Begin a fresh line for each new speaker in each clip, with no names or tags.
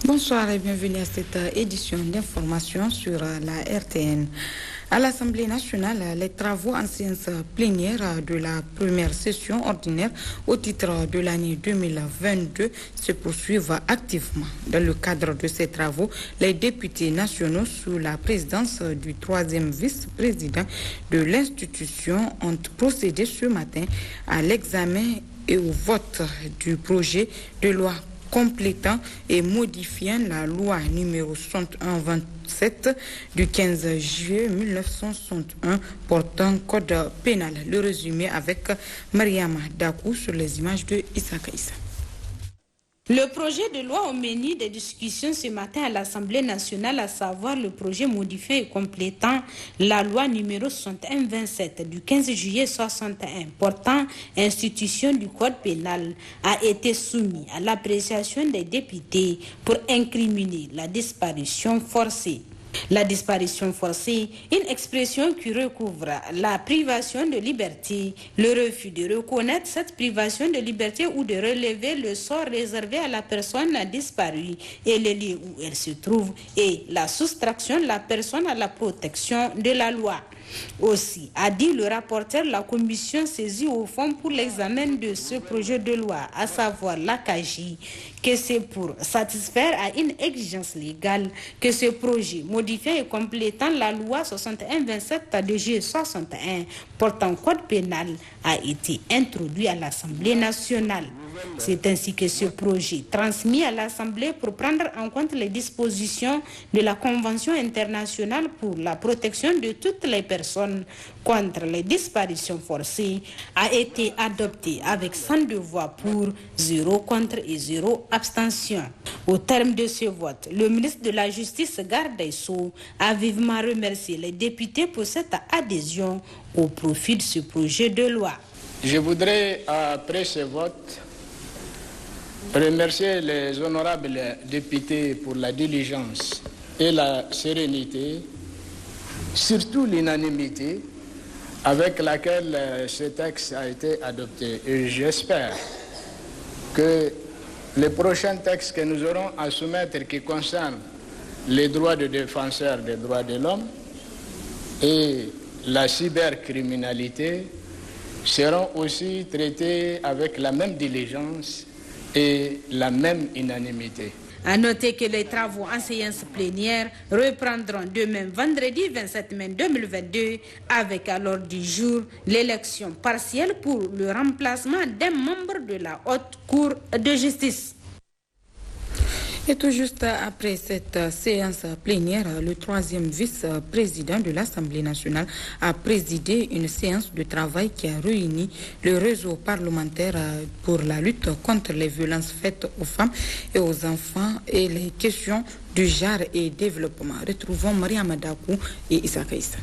Bonsoir et bienvenue à cette édition d'information sur la RTN. À l'Assemblée nationale, les travaux en séance plénière de la première session ordinaire au titre de l'année 2022 se poursuivent activement. Dans le cadre de ces travaux, les députés nationaux sous la présidence du troisième vice-président de l'institution ont procédé ce matin à l'examen et au vote du projet de loi complétant et modifiant la loi numéro 6127 du 15 juillet 1961 portant code pénal. Le résumé avec Mariama Dakou sur les images de Issa Kaïssa.
Le projet de loi au menu des discussions ce matin à l'Assemblée nationale, à savoir le projet modifié et complétant la loi numéro 6127 du 15 juillet 61 portant institution du code pénal, a été soumis à l'appréciation des députés pour incriminer la disparition forcée. La disparition forcée, une expression qui recouvre la privation de liberté, le refus de reconnaître cette privation de liberté ou de relever le sort réservé à la personne disparue et les lieux où elle se trouve et la soustraction de la personne à la protection de la loi. Aussi, a dit le rapporteur, la commission saisie au fond pour l'examen de ce projet de loi, à savoir l'ACAJ, que c'est pour satisfaire à une exigence légale que ce projet modifiant et complétant la loi 6127 de juillet 61 portant code pénal a été introduit à l'Assemblée nationale. C'est ainsi que ce projet, transmis à l'Assemblée pour prendre en compte les dispositions de la Convention internationale pour la protection de toutes les personnes contre les disparitions forcées, a été adopté avec 102 voix pour, 0 contre et 0 abstention. Au terme de ce vote, le ministre de la Justice, Garde des Sceaux, a vivement remercié les députés pour cette adhésion au profit de ce projet de loi.
Je voudrais, après ce vote, remercier les honorables députés pour la diligence et la sérénité, surtout l'unanimité avec laquelle ce texte a été adopté. Et j'espère que les prochains textes que nous aurons à soumettre qui concernent les droits des défenseurs des droits de l'homme et la cybercriminalité seront aussi traités avec la même diligence et la même unanimité.
À noter que les travaux en séance plénière reprendront demain vendredi 27 mai 2022 avec à l'ordre du jour l'élection partielle pour le remplacement d'un membre de la Haute Cour de justice.
Et tout juste après cette séance plénière, le troisième vice-président de l'Assemblée nationale a présidé une séance de travail qui a réuni le réseau parlementaire pour la lutte contre les violences faites aux femmes et aux enfants et les questions du genre et développement. Retrouvons Mariama Dakou et Issa Kaïssa.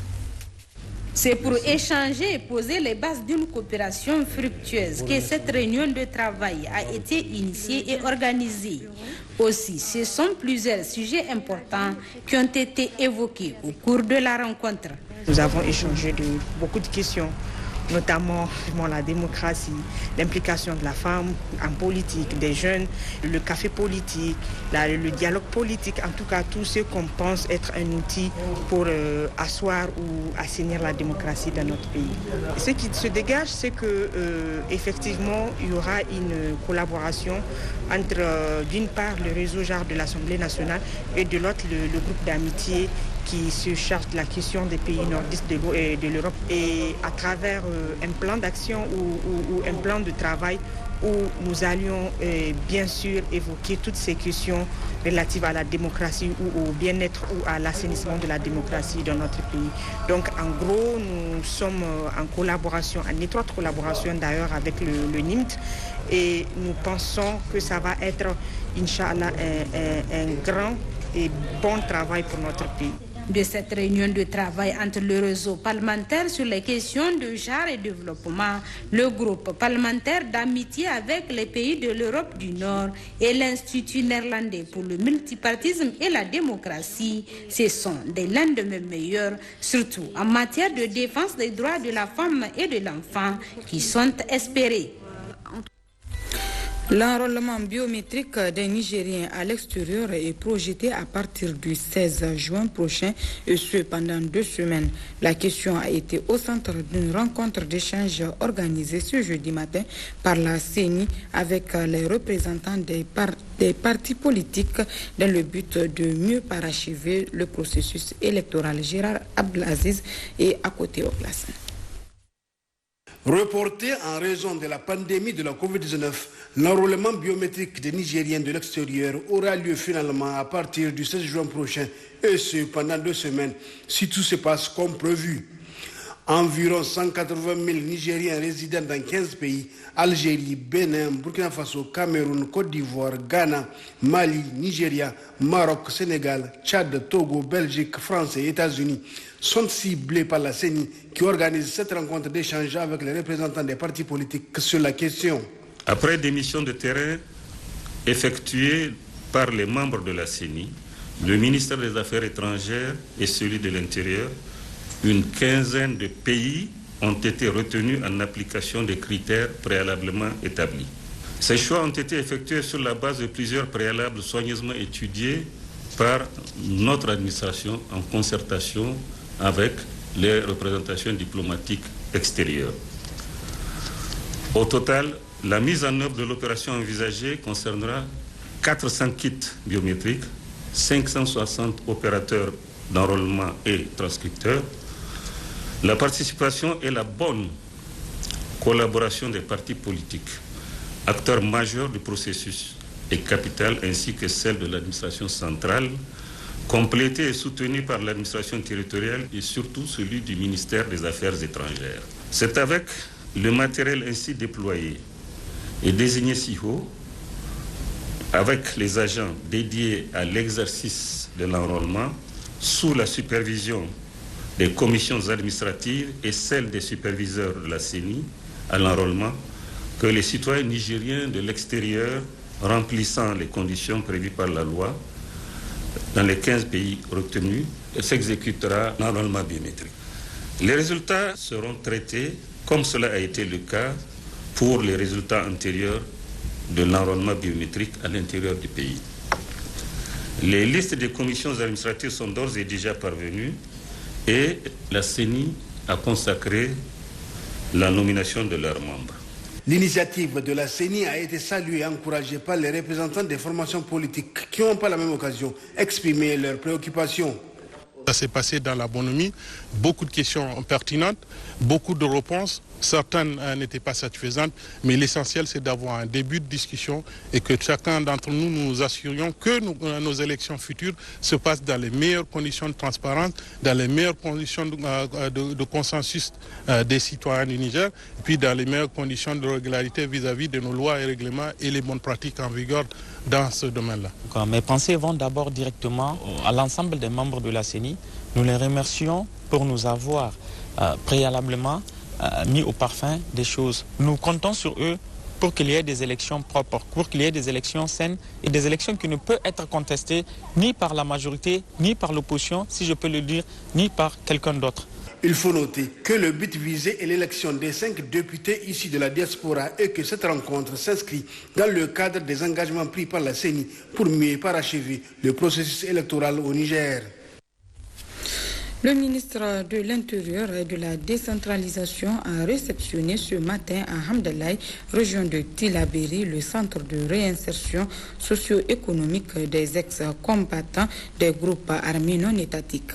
C'est pour échanger et poser les bases d'une coopération fructueuse que cette réunion de travail a été initiée et organisée. Aussi, ce sont plusieurs sujets importants qui ont été évoqués au cours de la rencontre.
Nous avons échangé de beaucoup de questions, notamment la démocratie, l'implication de la femme en politique, des jeunes, le café politique, le dialogue politique, en tout cas tout ce qu'on pense être un outil pour asseoir ou assainir la démocratie dans notre pays. Ce qui se dégage, c'est que effectivement, il y aura une collaboration entre d'une part le réseau genre de l'Assemblée nationale et de l'autre le groupe d'amitié qui se charge de la question des pays nordistes de l'Europe et à travers un plan d'action ou un plan de travail où nous allions bien sûr évoquer toutes ces questions relatives à la démocratie ou au bien-être ou à l'assainissement de la démocratie dans notre pays. Donc en gros, nous sommes en collaboration, en étroite collaboration d'ailleurs avec le NIMT et nous pensons que ça va être, Inch'Allah, un grand et bon travail pour notre pays.
De cette réunion de travail entre le réseau parlementaire sur les questions de genre et développement, le groupe parlementaire d'amitié avec les pays de l'Europe du Nord et l'Institut néerlandais pour le multipartisme et la démocratie, ce sont des lendemains meilleurs, surtout en matière de défense des droits de la femme et de l'enfant qui sont espérés.
L'enrôlement biométrique des Nigériens à l'extérieur est projeté à partir du 16 juin prochain et ce pendant 2 semaines. La question a été au centre d'une rencontre d'échange organisée ce jeudi matin par la CENI avec les représentants des partis politiques dans le but de mieux parachever le processus électoral. Gérard Abdelaziz est à côté au classement.
Reporté en raison de la pandémie de la Covid-19, l'enrôlement biométrique des Nigériens de l'extérieur aura lieu finalement à partir du 16 juin prochain, et ce pendant 2 semaines, si tout se passe comme prévu. Environ 180 000 Nigériens résidant dans 15 pays, Algérie, Bénin, Burkina Faso, Cameroun, Côte d'Ivoire, Ghana, Mali, Nigeria, Maroc, Sénégal, Tchad, Togo, Belgique, France et États-Unis, sont ciblés par la CENI qui organise cette rencontre d'échange avec les représentants des partis politiques sur la question.
Après des missions de terrain effectuées par les membres de la CENI, le ministère des Affaires étrangères et celui de l'Intérieur, une quinzaine de pays ont été retenus en application des critères préalablement établis. Ces choix ont été effectués sur la base de plusieurs préalables soigneusement étudiés par notre administration en concertation avec les représentations diplomatiques extérieures. Au total, la mise en œuvre de l'opération envisagée concernera 400 kits biométriques, 560 opérateurs d'enrôlement et transcripteurs. La participation et la bonne collaboration des partis politiques, acteurs majeurs du processus et capital, ainsi que celle de l'administration centrale, complétée et soutenue par l'administration territoriale et surtout celui du ministère des Affaires étrangères. C'est avec le matériel ainsi déployé et désigné si haut, avec les agents dédiés à l'exercice de l'enrôlement, sous la supervision des commissions administratives et celles des superviseurs de la CENI à l'enrôlement, que les citoyens nigériens de l'extérieur remplissant les conditions prévues par la loi dans les 15 pays retenus s'exécutera l'enrôlement biométrique. Les résultats seront traités comme cela a été le cas pour les résultats antérieurs de l'enrôlement biométrique à l'intérieur du pays. Les listes des commissions administratives sont d'ores et déjà parvenues et la CENI a consacré la nomination de leurs membres.
L'initiative de la CENI a été saluée et encouragée par les représentants des formations politiques qui n'ont pas la même occasion exprimé leurs préoccupations.
Ça s'est passé dans la bonhomie, beaucoup de questions pertinentes, beaucoup de réponses, certaines n'étaient pas satisfaisantes, mais l'essentiel c'est d'avoir un début de discussion et que chacun d'entre nous nous assurions que nos élections futures se passent dans les meilleures conditions de transparence, dans les meilleures conditions de consensus des citoyens du Niger, et puis dans les meilleures conditions de régularité vis-à-vis de nos lois et règlements et les bonnes pratiques en vigueur dans ce domaine-là.
Mes pensées vont d'abord directement à l'ensemble des membres de la CENI. Nous les remercions pour nous avoir préalablement mis au parfum des choses. Nous comptons sur eux pour qu'il y ait des élections propres, pour qu'il y ait des élections saines et des élections qui ne peuvent être contestées ni par la majorité, ni par l'opposition, si je peux le dire, ni par quelqu'un d'autre.
Il faut noter que le but visé est l'élection des 5 députés issus de la diaspora et que cette rencontre s'inscrit dans le cadre des engagements pris par la CENI pour mieux parachever le processus électoral au Niger.
Le ministre de l'Intérieur et de la décentralisation a réceptionné ce matin à Hamdalaï, région de Tillabéri, le centre de réinsertion socio-économique des ex-combattants des groupes armés non étatiques.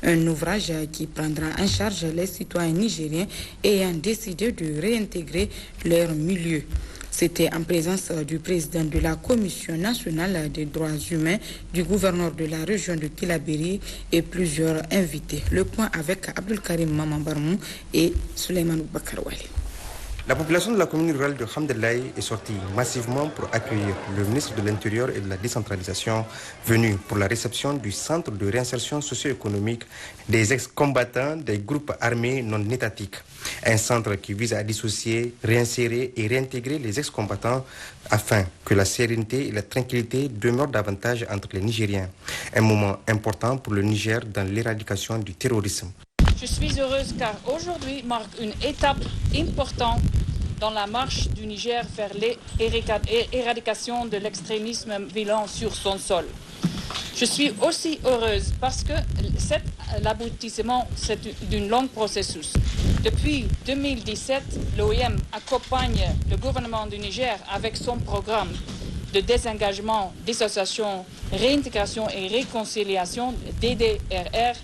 Un ouvrage qui prendra en charge les citoyens nigériens ayant décidé de réintégrer leur milieu. C'était en présence du président de la Commission nationale des droits humains, du gouverneur de la région de Tillabéri et plusieurs invités. Le point avec Abdul Karim Mamambarmou et Suleiman Bakarwali.
La population de la commune rurale de Hamdalaï est sortie massivement pour accueillir le ministre de l'Intérieur et de la décentralisation venu pour la réception du centre de réinsertion socio-économique des ex-combattants des groupes armés non étatiques. Un centre qui vise à dissocier, réinsérer et réintégrer les ex-combattants afin que la sérénité et la tranquillité demeurent davantage entre les Nigériens. Un moment important pour le Niger dans l'éradication du terrorisme.
Je suis heureuse car aujourd'hui marque une étape importante dans la marche du Niger vers l'éradication de l'extrémisme violent sur son sol. Je suis aussi heureuse parce que l'aboutissement, c'est d'un long processus. Depuis 2017, l'OIM accompagne le gouvernement du Niger avec son programme de désengagement, dissociation, réintégration et réconciliation, DDRR,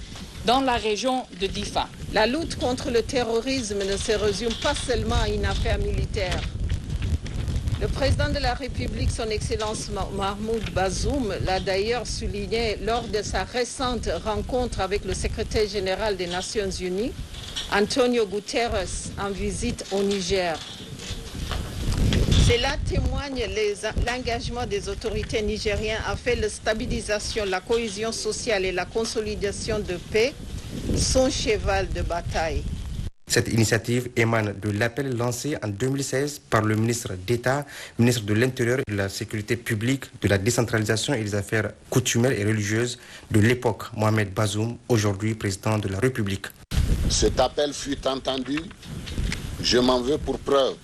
dans la région de Difa.
La lutte contre le terrorisme ne se résume pas seulement à une affaire militaire. Le président de la République, son Excellence Mahmoud Bazoum, l'a d'ailleurs souligné lors de sa récente rencontre avec le secrétaire général des Nations Unies, Antonio Guterres, en visite au Niger. Cela témoigne l'engagement des autorités nigériennes à faire la stabilisation, la cohésion sociale et la consolidation de paix, son cheval de bataille.
Cette initiative émane de l'appel lancé en 2016 par le ministre d'État, ministre de l'Intérieur et de la Sécurité publique, de la décentralisation et des affaires coutumières et religieuses de l'époque, Mohamed Bazoum, aujourd'hui président de la République.
Cet appel fut entendu, je m'en veux pour preuve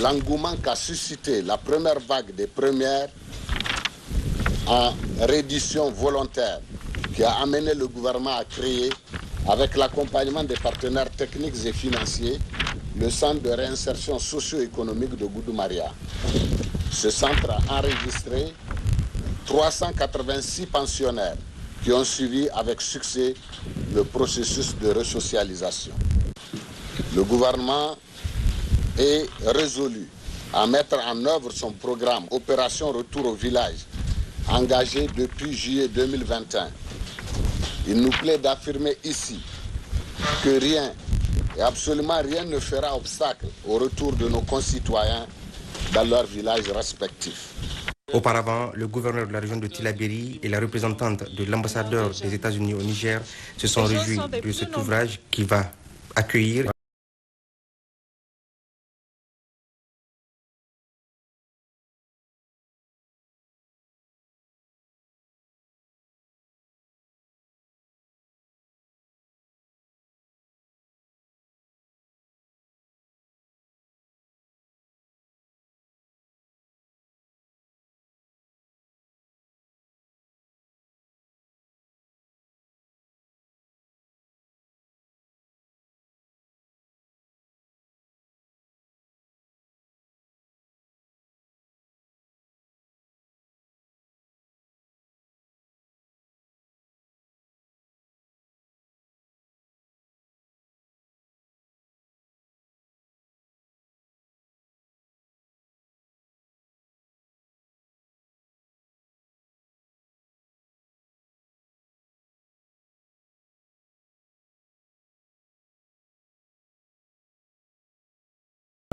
l'engouement qu'a suscité la première vague des premières en reddition volontaire qui a amené le gouvernement à créer, avec l'accompagnement des partenaires techniques et financiers, le centre de réinsertion socio-économique de Goudou-Maria. Ce centre a enregistré 386 pensionnaires qui ont suivi avec succès le processus de resocialisation. Le gouvernement est résolu à mettre en œuvre son programme Opération Retour au village, engagé depuis juillet 2021. Il nous plaît d'affirmer ici que rien, et absolument rien ne fera obstacle au retour de nos concitoyens dans leurs villages respectifs.
Auparavant, le gouverneur de la région de Tillabéri et la représentante de l'ambassadeur des États-Unis au Niger se sont réjouis de cet ouvrage qui va accueillir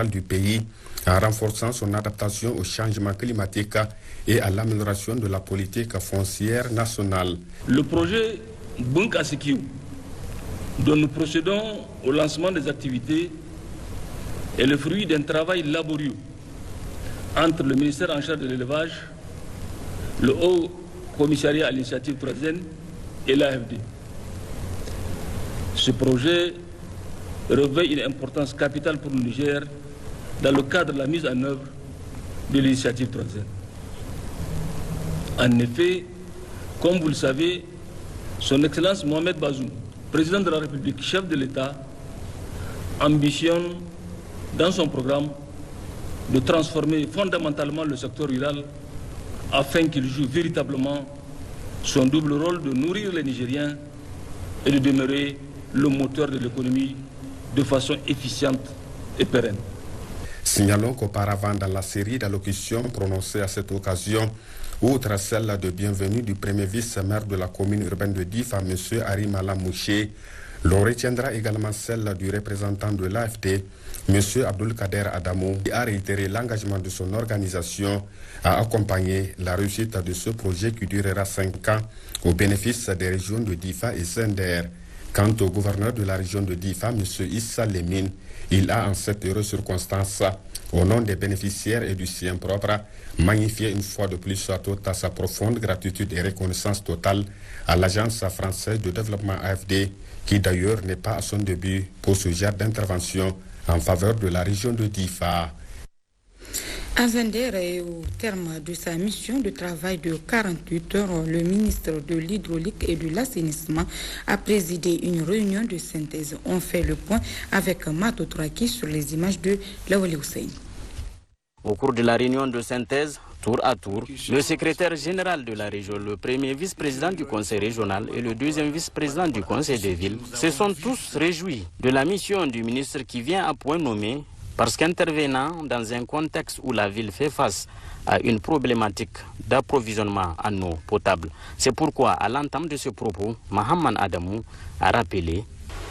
du pays en renforçant son adaptation au changement climatique et à l'amélioration de la politique foncière nationale.
Le projet Bunka Sikiu, dont nous procédons au lancement des activités, est le fruit d'un travail laborieux entre le ministère en charge de l'élevage, le Haut Commissariat à l'initiative troisième et l'AFD. Ce projet revêt une importance capitale pour le Niger dans le cadre de la mise en œuvre de l'initiative troisième. En effet, comme vous le savez, son Excellence Mohamed Bazoum, président de la République, chef de l'État, ambitionne dans son programme de transformer fondamentalement le secteur rural afin qu'il joue véritablement son double rôle de nourrir les Nigériens et de demeurer le moteur de l'économie de façon efficiente et pérenne.
Signalons qu'auparavant, dans la série d'allocutions prononcées à cette occasion, outre celle de bienvenue du premier vice-maire de la commune urbaine de Difa, M. Arimala Mouché, l'on retiendra également celle du représentant de l'AFD, M. Abdul Kader Adamou, qui a réitéré l'engagement de son organisation à accompagner la réussite de ce projet qui durera 5 ans au bénéfice des régions de Difa et Zender. Quant au gouverneur de la région de Difa, M. Issa Lemine, il a en cette heureuse circonstance, au nom des bénéficiaires et du sien propre, magnifié une fois de plus toute sa profonde gratitude et reconnaissance totale à l'Agence française de développement AFD, qui d'ailleurs n'est pas à son début pour ce genre d'intervention en faveur de la région de Difa.
À Zender et au terme de sa mission de travail de 48 heures, le ministre de l'Hydraulique et de l'Assainissement a présidé une réunion de synthèse. On fait le point avec Mato Traki sur les images de Lawali Hussein.
Au cours de la réunion de synthèse, tour à tour, le secrétaire général de la région, le premier vice-président du conseil régional et le deuxième vice-président du conseil des villes se sont tous réjouis de la mission du ministre qui vient à point nommé parce qu'intervenant dans un contexte où la ville fait face à une problématique d'approvisionnement en eau potable. C'est pourquoi, à l'entame de ce propos, Mahaman Adamou a rappelé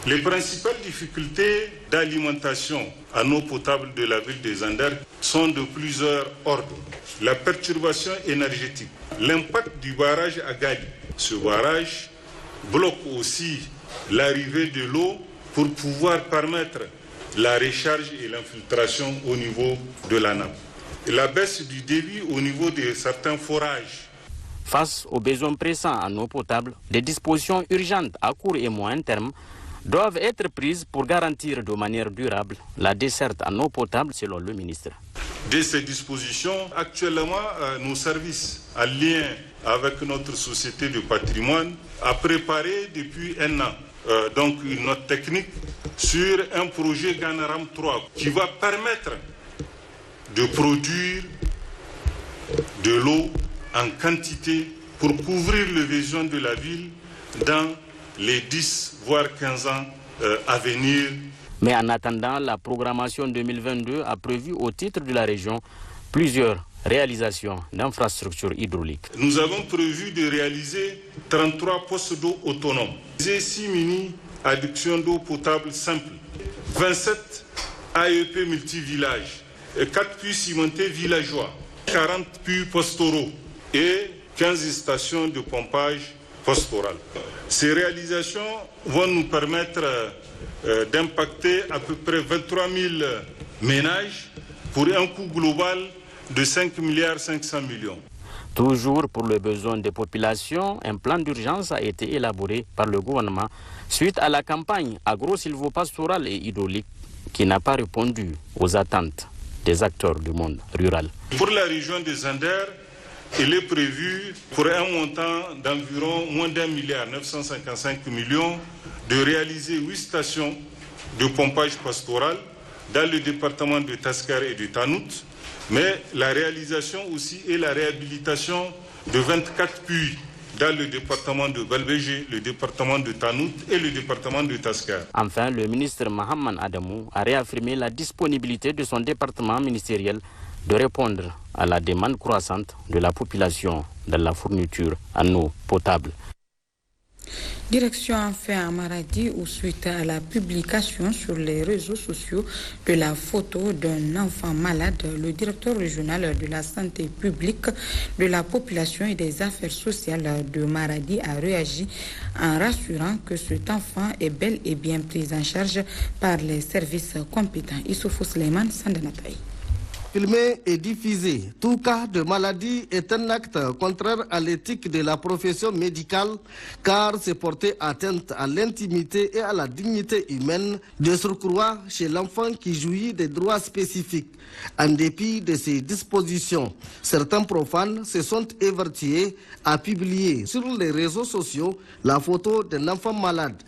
les principales difficultés d'alimentation en eau potable de la ville de Zender sont de plusieurs ordres. La perturbation énergétique, l'impact du barrage à Gali. Ce barrage bloque aussi l'arrivée de l'eau pour pouvoir permettre la recharge et l'infiltration au niveau de la nappe. La baisse du débit au niveau de certains forages.
Face aux besoins pressants en eau potable, des dispositions urgentes à court et moyen terme doivent être prises pour garantir de manière durable la desserte en eau potable selon le ministre.
De ces dispositions, actuellement, nos services, en lien avec notre société de patrimoine, a préparé depuis un an donc une note technique sur un projet Ganaram 3 qui va permettre de produire de l'eau en quantité pour couvrir les besoins de la ville dans les 10 voire 15 ans à venir.
Mais en attendant, la programmation 2022 a prévu au titre de la région plusieurs réalisations d'infrastructures hydrauliques.
Nous avons prévu de réaliser 33 postes d'eau autonomes, 6 mini-adductions d'eau potable simple, 27 AEP multivillages, 4 puits cimentés villageois, 40 puits pastoraux et 15 stations de pompage pastoral. Ces réalisations vont nous permettre d'impacter à peu près 23 000 ménages pour un coût global de 5,5 milliards.
Toujours pour le besoin des populations, un plan d'urgence a été élaboré par le gouvernement suite à la campagne agro-silvopastorale et hydraulique qui n'a pas répondu aux attentes des acteurs du monde rural.
Pour la région des Zender, il est prévu pour un montant d'environ moins d'1 milliard 955 millions de réaliser 8 stations de pompage pastoral dans le département de Taskar et de Tanout, mais la réalisation aussi et la réhabilitation de 24 puits dans le département de Balbégé, le département de Tanout et le département de Taskar.
Enfin, le ministre Mahaman Adamou a réaffirmé la disponibilité de son département ministériel de répondre à la demande croissante de la population dans la fourniture en eau potable.
Direction enfin à Maradi où suite à la publication sur les réseaux sociaux de la photo d'un enfant malade, le directeur régional de la santé publique, de la population et des affaires sociales de Maradi a réagi en rassurant que cet enfant est bel et bien pris en charge par les services compétents. Issoufou Suleiman Sandanataï.
Filmer et diffuser tout cas de maladie est un acte contraire à l'éthique de la profession médicale car c'est porter atteinte à l'intimité et à la dignité humaine, de surcroît chez l'enfant qui jouit des droits spécifiques. En dépit de ces dispositions, certains profanes se sont évertués à publier sur les réseaux sociaux la photo d'un enfant malade.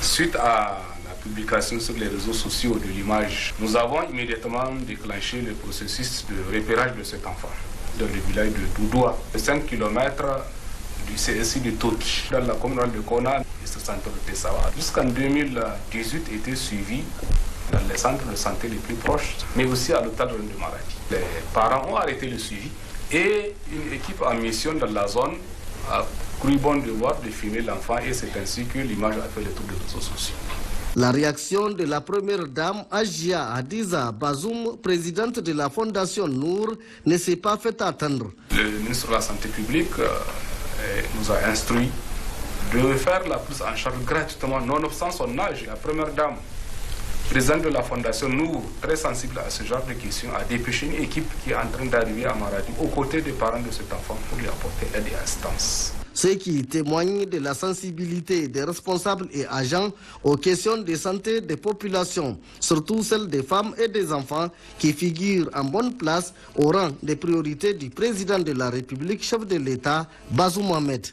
Suite à publication sur les réseaux sociaux de l'image, nous avons immédiatement déclenché le processus de repérage de cet enfant dans le village de Doudoua, 5 km du CSI de Toki, dans la commune de Kona et ce centre de Tessawa. Jusqu'en 2018, était suivi dans les centres de santé les plus proches, mais aussi à l'hôpital de Maradi. Les parents ont arrêté le suivi et une équipe en mission dans la zone a cru bon devoir de filmer l'enfant et c'est ainsi que l'image a fait le tour des réseaux sociaux.
La réaction de la première dame Ajia Hadiza Bazoum, présidente de la fondation Nour, ne s'est pas fait attendre.
Le ministre de la Santé publique nous a instruit de faire la prise en charge gratuitement, nonobstant son âge. La première dame, présidente de la fondation Nour, très sensible à ce genre de questions, a dépêché une équipe qui est en train d'arriver à Maradi aux côtés des parents de cet enfant pour lui apporter aide et assistance.
ce qui témoigne de la sensibilité des responsables et agents aux questions de santé des populations, surtout celles des femmes et des enfants qui figurent en bonne place au rang des priorités du président de la République, chef de l'État, Bazoum Mohamed.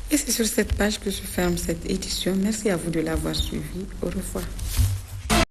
Et c'est sur cette page que se ferme cette édition. Merci à vous de l'avoir suivi. Au revoir.